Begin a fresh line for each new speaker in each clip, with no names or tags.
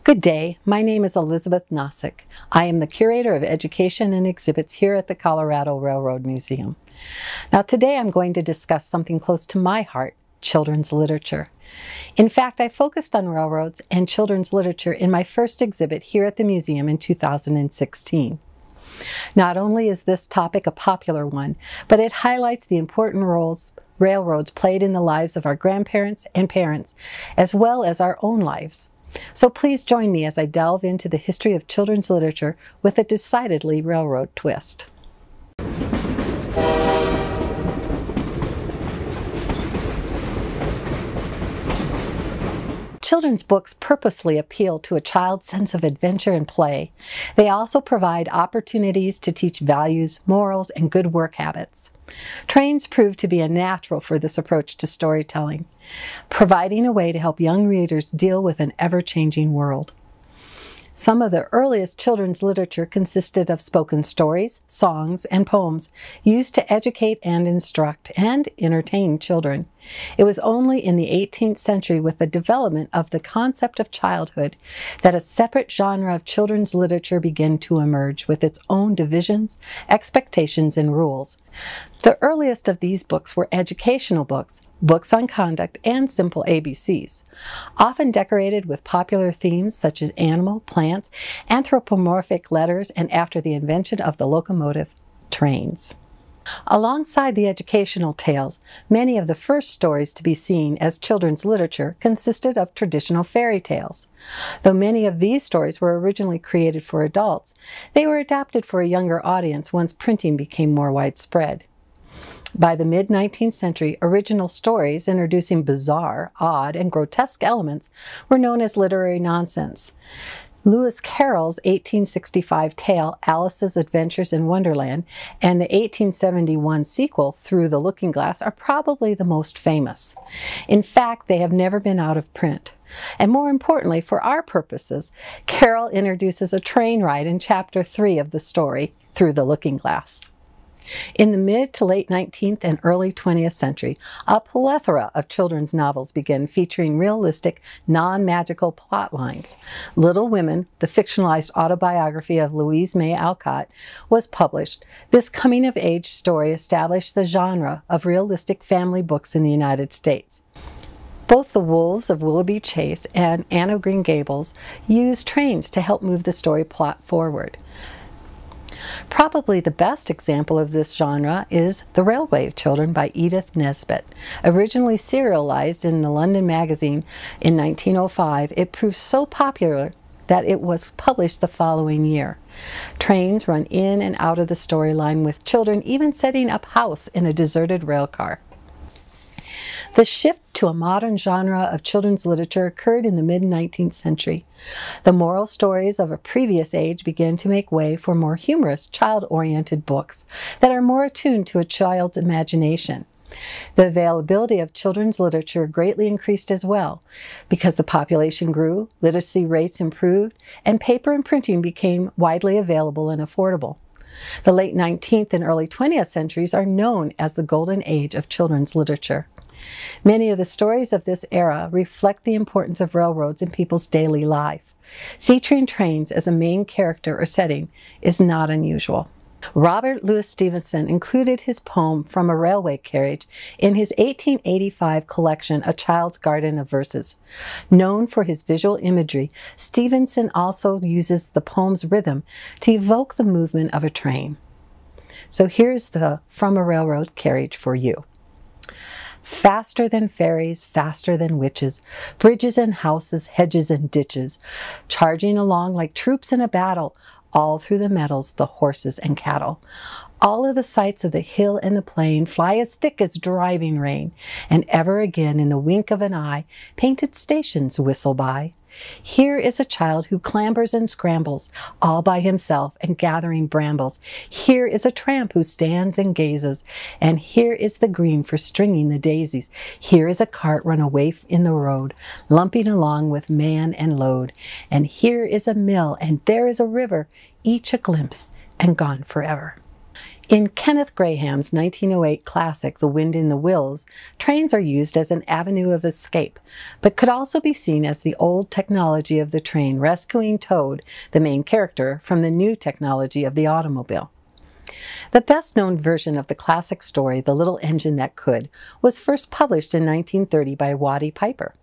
Good day, my name is Elizabeth Nossick. I am the Curator of Education and Exhibits here at the Colorado Railroad Museum. Now today I'm going to discuss something close to my heart, children's literature. In fact, I focused on railroads and children's literature in my first exhibit here at the museum in 2016. Not only is this topic a popular one, but it highlights the important roles railroads played in the lives of our grandparents and parents, as well as our own lives. So please join me as I delve into the history of children's literature with a decidedly railroad twist. Children's books purposely appeal to a child's sense of adventure and play. They also provide opportunities to teach values, morals, and good work habits. Trains prove to be a natural for this approach to storytelling, providing a way to help young readers deal with an ever-changing world. Some of the earliest children's literature consisted of spoken stories, songs, and poems used to educate and instruct and entertain children. It was only in the 18th century, with the development of the concept of childhood, that a separate genre of children's literature began to emerge with its own divisions, expectations, and rules. The earliest of these books were educational books, books on conduct, and simple ABCs, often decorated with popular themes such as animal, plants, anthropomorphic letters, and after the invention of the locomotive, trains. Alongside the educational tales, many of the first stories to be seen as children's literature consisted of traditional fairy tales. Though many of these stories were originally created for adults, they were adapted for a younger audience once printing became more widespread. By the mid-19th century, original stories introducing bizarre, odd, and grotesque elements were known as literary nonsense. Lewis Carroll's 1865 tale, Alice's Adventures in Wonderland, and the 1871 sequel, Through the Looking Glass, are probably the most famous. In fact, they have never been out of print. And more importantly, for our purposes, Carroll introduces a train ride in Chapter 3 of the story, Through the Looking Glass. In the mid to late 19th and early 20th century, a plethora of children's novels began featuring realistic, non-magical plot lines. Little Women, the fictionalized autobiography of Louise May Alcott, was published. This coming-of-age story established the genre of realistic family books in the United States. Both The Wolves of Willoughby Chase and Anne of Green Gables used trains to help move the story plot forward. Probably the best example of this genre is The Railway Children by Edith Nesbit. Originally serialized in the London Magazine in 1905, it proved so popular that it was published the following year. Trains run in and out of the storyline, with children even setting up house in a deserted rail car. The shift to a modern genre of children's literature occurred in the mid-19th century. The moral stories of a previous age began to make way for more humorous, child-oriented books that are more attuned to a child's imagination. The availability of children's literature greatly increased as well, because the population grew, literacy rates improved, and paper and printing became widely available and affordable. The late 19th and early 20th centuries are known as the golden age of children's literature. Many of the stories of this era reflect the importance of railroads in people's daily life. Featuring trains as a main character or setting is not unusual. Robert Louis Stevenson included his poem From a Railway Carriage in his 1885 collection, A Child's Garden of Verses. Known for his visual imagery, Stevenson also uses the poem's rhythm to evoke the movement of a train. So here's the From a Railroad Carriage for you. Faster than fairies, faster than witches, bridges and houses, hedges and ditches, charging along like troops in a battle, all through the meadows, the horses and cattle. All of the sights of the hill and the plain fly as thick as driving rain, and ever again in the wink of an eye, painted stations whistle by. Here is a child who clambers and scrambles, all by himself and gathering brambles. Here is a tramp who stands and gazes, and here is the green for stringing the daisies. Here is a cart run away in the road, lumping along with man and load. And here is a mill, and there is a river, each a glimpse and gone forever. In Kenneth Graham's 1908 classic, The Wind in the Willows, trains are used as an avenue of escape, but could also be seen as the old technology of the train rescuing Toad, the main character, from the new technology of the automobile. The best-known version of the classic story, The Little Engine That Could, was first published in 1930 by Watty Piper.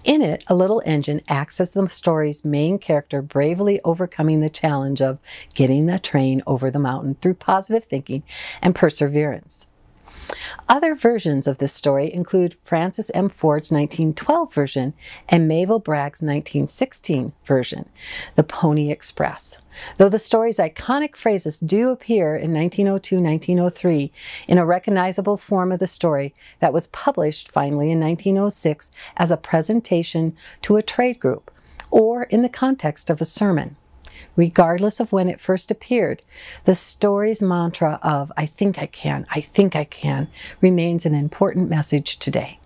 In it, a little engine acts as the story's main character, bravely overcoming the challenge of getting the train over the mountain through positive thinking and perseverance. Other versions of this story include Francis M. Ford's 1912 version and Mabel Bragg's 1916 version, The Pony Express. Though the story's iconic phrases do appear in 1902-1903 in a recognizable form of the story that was published finally in 1906 as a presentation to a trade group or in the context of a sermon. Regardless of when it first appeared, the story's mantra of I think I can, remains an important message today.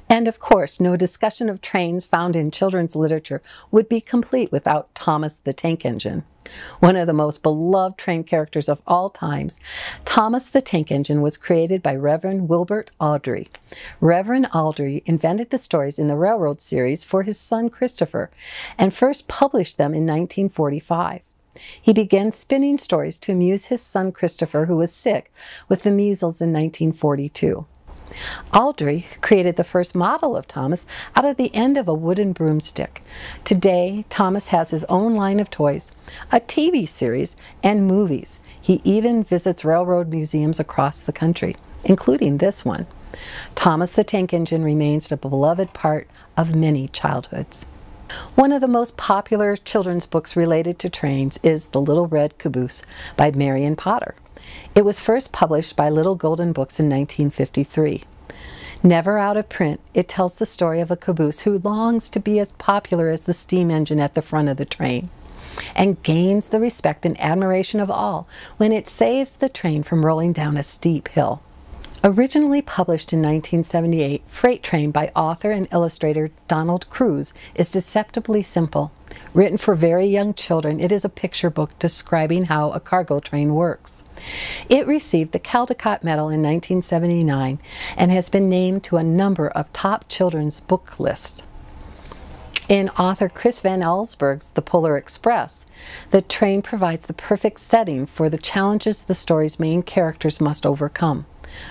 And of course, no discussion of trains found in children's literature would be complete without Thomas the Tank Engine. One of the most beloved train characters of all times, Thomas the Tank Engine was created by Reverend Wilbert Awdry. Reverend Awdry invented the stories in the Railroad series for his son Christopher and first published them in 1945. He began spinning stories to amuse his son Christopher, who was sick with the measles in 1942. Awdry created the first model of Thomas out of the end of a wooden broomstick. Today, Thomas has his own line of toys, a TV series, and movies. He even visits railroad museums across the country, including this one. Thomas the Tank Engine remains a beloved part of many childhoods. One of the most popular children's books related to trains is The Little Red Caboose by Marion Potter. It was first published by Little Golden Books in 1953. Never out of print, it tells the story of a caboose who longs to be as popular as the steam engine at the front of the train, and gains the respect and admiration of all when it saves the train from rolling down a steep hill. Originally published in 1978, Freight Train by author and illustrator Donald Cruz is deceptively simple. Written for very young children, it is a picture book describing how a cargo train works. It received the Caldecott Medal in 1979 and has been named to a number of top children's book lists. In author Chris Van Allsburg's The Polar Express, the train provides the perfect setting for the challenges the story's main characters must overcome.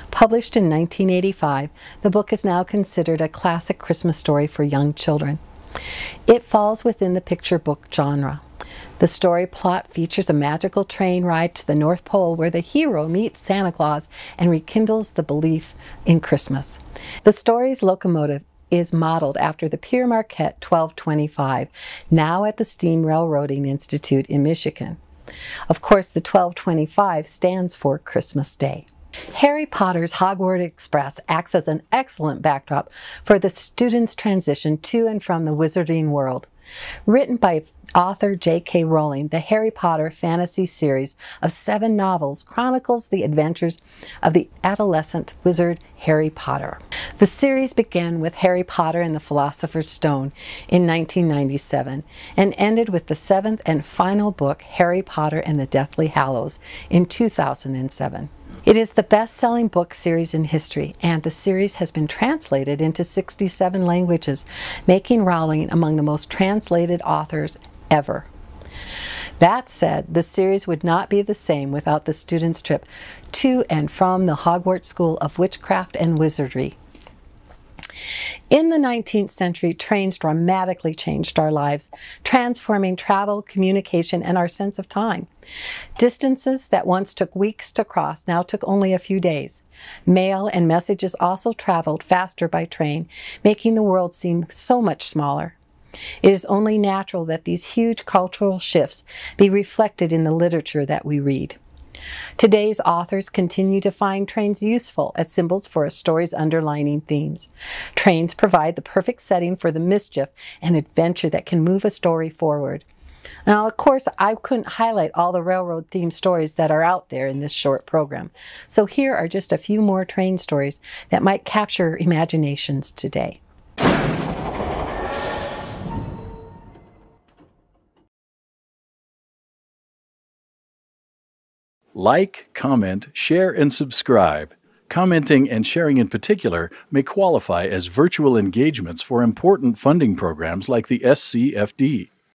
Published in 1985, the book is now considered a classic Christmas story for young children. It falls within the picture book genre. The story plot features a magical train ride to the North Pole where the hero meets Santa Claus and rekindles the belief in Christmas. The story's locomotive is modeled after the Pierre Marquette 1225, now at the Steam Railroading Institute in Michigan. Of course, the 1225 stands for Christmas Day. Harry Potter's Hogwarts Express acts as an excellent backdrop for the students' transition to and from the wizarding world. Written by author J.K. Rowling, the Harry Potter fantasy series of 7 novels chronicles the adventures of the adolescent wizard Harry Potter. The series began with Harry Potter and the Philosopher's Stone in 1997 and ended with the 7th and final book, Harry Potter and the Deathly Hallows, in 2007. It is the best-selling book series in history, and the series has been translated into 67 languages, making Rowling among the most translated authors ever. That said, the series would not be the same without the students' trip to and from the Hogwarts School of Witchcraft and Wizardry. In the 19th century, trains dramatically changed our lives, transforming travel, communication, and our sense of time. Distances that once took weeks to cross now took only a few days. Mail and messages also traveled faster by train, making the world seem so much smaller. It is only natural that these huge cultural shifts be reflected in the literature that we read. Today's authors continue to find trains useful as symbols for a story's underlining themes. Trains provide the perfect setting for the mischief and adventure that can move a story forward. Now, of course, I couldn't highlight all the railroad-themed stories that are out there in this short program, so here are just a few more train stories that might capture imaginations today.
Like, comment, share, and subscribe. Commenting and sharing in particular may qualify as virtual engagements for important funding programs like the SCFD.